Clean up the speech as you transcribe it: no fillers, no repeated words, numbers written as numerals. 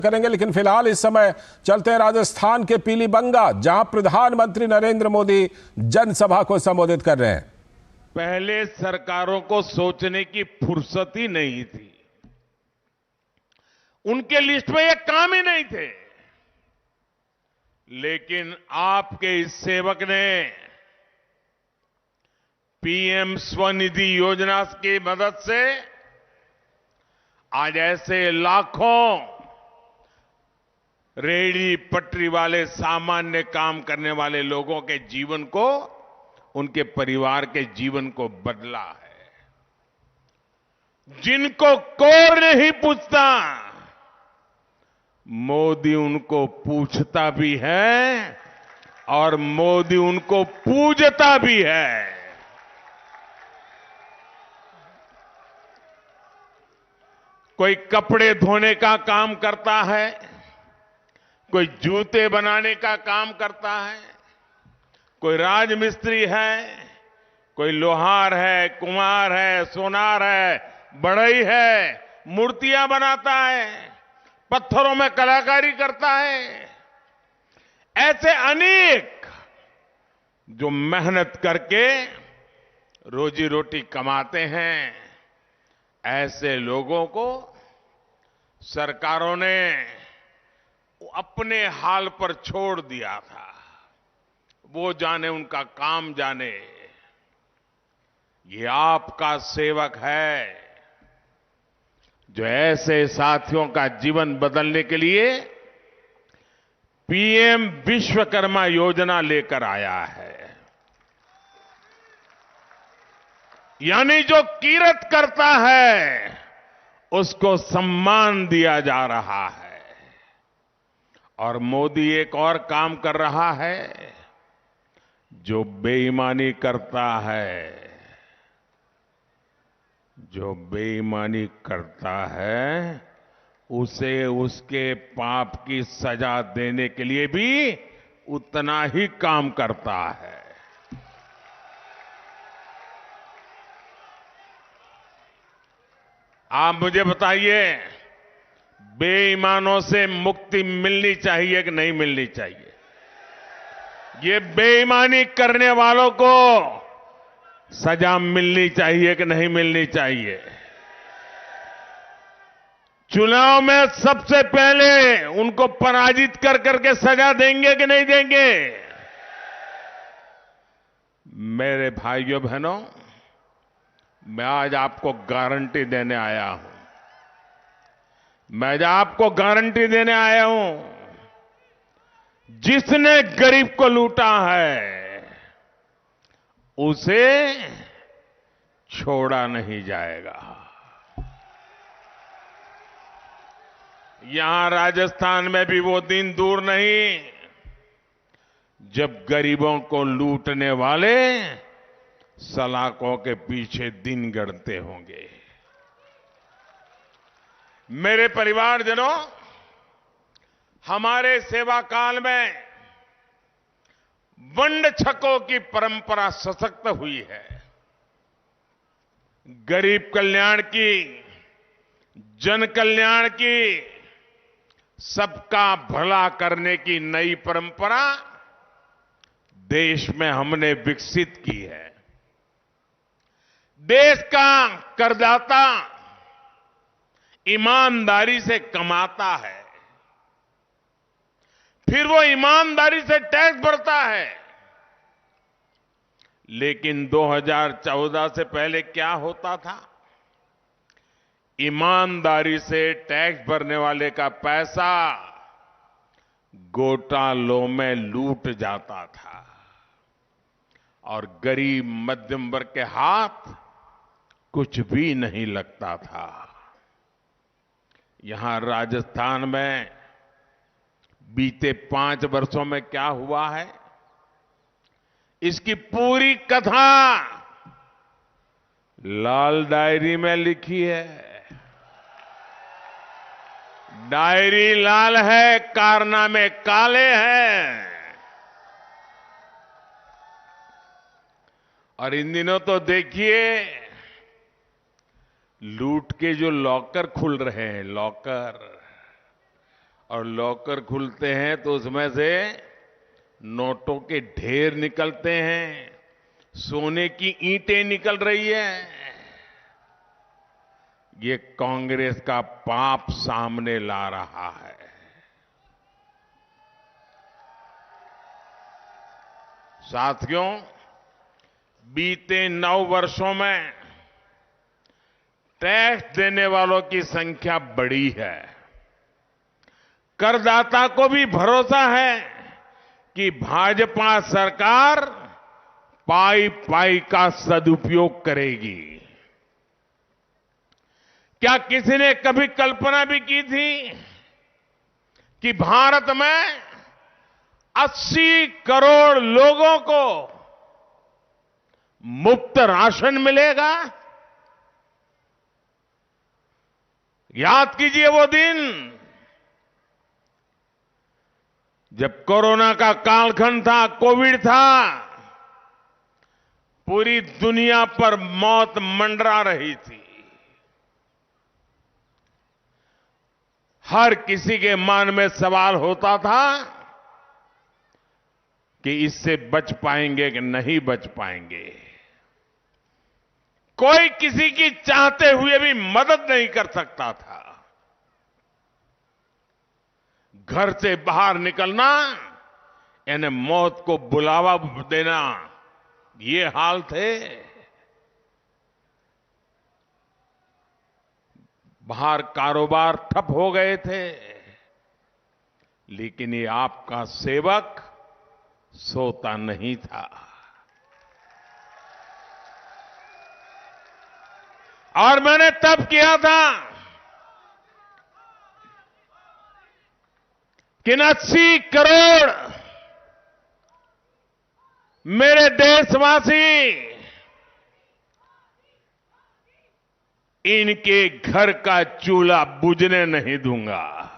करेंगे। लेकिन फिलहाल इस समय चलते हैं राजस्थान के पीलीबंगा, जहां प्रधानमंत्री नरेंद्र मोदी जनसभा को संबोधित कर रहे हैं। पहले सरकारों को सोचने की फुर्सत ही नहीं थी, उनके लिस्ट में ये काम ही नहीं थे। लेकिन आपके इस सेवक ने पीएम स्वनिधि योजना की मदद से आज ऐसे लाखों रेहड़ी पटरी वाले सामान्य काम करने वाले लोगों के जीवन को, उनके परिवार के जीवन को बदला है। जिनको कोई नहीं पूछता, मोदी उनको पूछता भी है और मोदी उनको पूजता भी है। कोई कपड़े धोने का काम करता है, कोई जूते बनाने का काम करता है, कोई राजमिस्त्री है, कोई लोहार है, कुम्हार है, सोनार है, बढ़ई है, मूर्तियां बनाता है, पत्थरों में कलाकारी करता है। ऐसे अनेक जो मेहनत करके रोजी रोटी कमाते हैं, ऐसे लोगों को सरकारों ने अपने हाल पर छोड़ दिया था। वो जाने, उनका काम जाने। ये आपका सेवक है जो ऐसे साथियों का जीवन बदलने के लिए पीएम विश्वकर्मा योजना लेकर आया है। यानी जो किरत करता है उसको सम्मान दिया जा रहा है। और मोदी एक और काम कर रहा है, जो बेईमानी करता है, जो बेईमानी करता है उसे उसके पाप की सजा देने के लिए भी उतना ही काम करता है। आप मुझे बताइए, बेईमानों से मुक्ति मिलनी चाहिए कि नहीं मिलनी चाहिए? ये बेईमानी करने वालों को सजा मिलनी चाहिए कि नहीं मिलनी चाहिए? चुनाव में सबसे पहले उनको पराजित कर करके सजा देंगे कि नहीं देंगे? मेरे भाइयों बहनों, मैं आज आपको गारंटी देने आया हूं। मैं आज आपको गारंटी देने आया हूं, जिसने गरीब को लूटा है उसे छोड़ा नहीं जाएगा। यहां राजस्थान में भी वो दिन दूर नहीं जब गरीबों को लूटने वाले सलाखों के पीछे दिन गढ़ते होंगे। मेरे परिवारजनों, हमारे सेवा काल में वंड छकों की परंपरा सशक्त हुई है। गरीब कल्याण की, जन कल्याण की, सबका भला करने की नई परंपरा देश में हमने विकसित की है। देश का करदाता ईमानदारी से कमाता है, फिर वो ईमानदारी से टैक्स भरता है। लेकिन 2014 से पहले क्या होता था? ईमानदारी से टैक्स भरने वाले का पैसा घोटालों में लूट जाता था और गरीब मध्यम वर्ग के हाथ कुछ भी नहीं लगता था। यहां राजस्थान में बीते 5 वर्षों में क्या हुआ है, इसकी पूरी कथा लाल डायरी में लिखी है। डायरी लाल है, कारनामे काले हैं। और इन दिनों तो देखिए, लूट के जो लॉकर खुल रहे हैं, लॉकर, और लॉकर खुलते हैं तो उसमें से नोटों के ढेर निकलते हैं, सोने की ईंटें निकल रही है। ये कांग्रेस का पाप सामने ला रहा है। साथियों, बीते 9 वर्षों में टैक्स देने वालों की संख्या बढ़ी है। करदाता को भी भरोसा है कि भाजपा सरकार पाई पाई का सदुपयोग करेगी। क्या किसी ने कभी कल्पना भी की थी कि भारत में 80 करोड़ लोगों को मुफ्त राशन मिलेगा? याद कीजिए वो दिन जब कोरोना का कालखंड था, कोविड था, पूरी दुनिया पर मौत मंडरा रही थी। हर किसी के मन में सवाल होता था कि इससे बच पाएंगे कि नहीं बच पाएंगे। कोई किसी की चाहते हुए भी मदद नहीं कर सकता था। घर से बाहर निकलना यानी मौत को बुलावा देना, ये हाल थे। बाहर कारोबार ठप हो गए थे, लेकिन ये आपका सेवक सोता नहीं था। और मैंने तब किया था कि 80 करोड़ मेरे देशवासी इनके घर का चूल्हा बुझने नहीं दूंगा।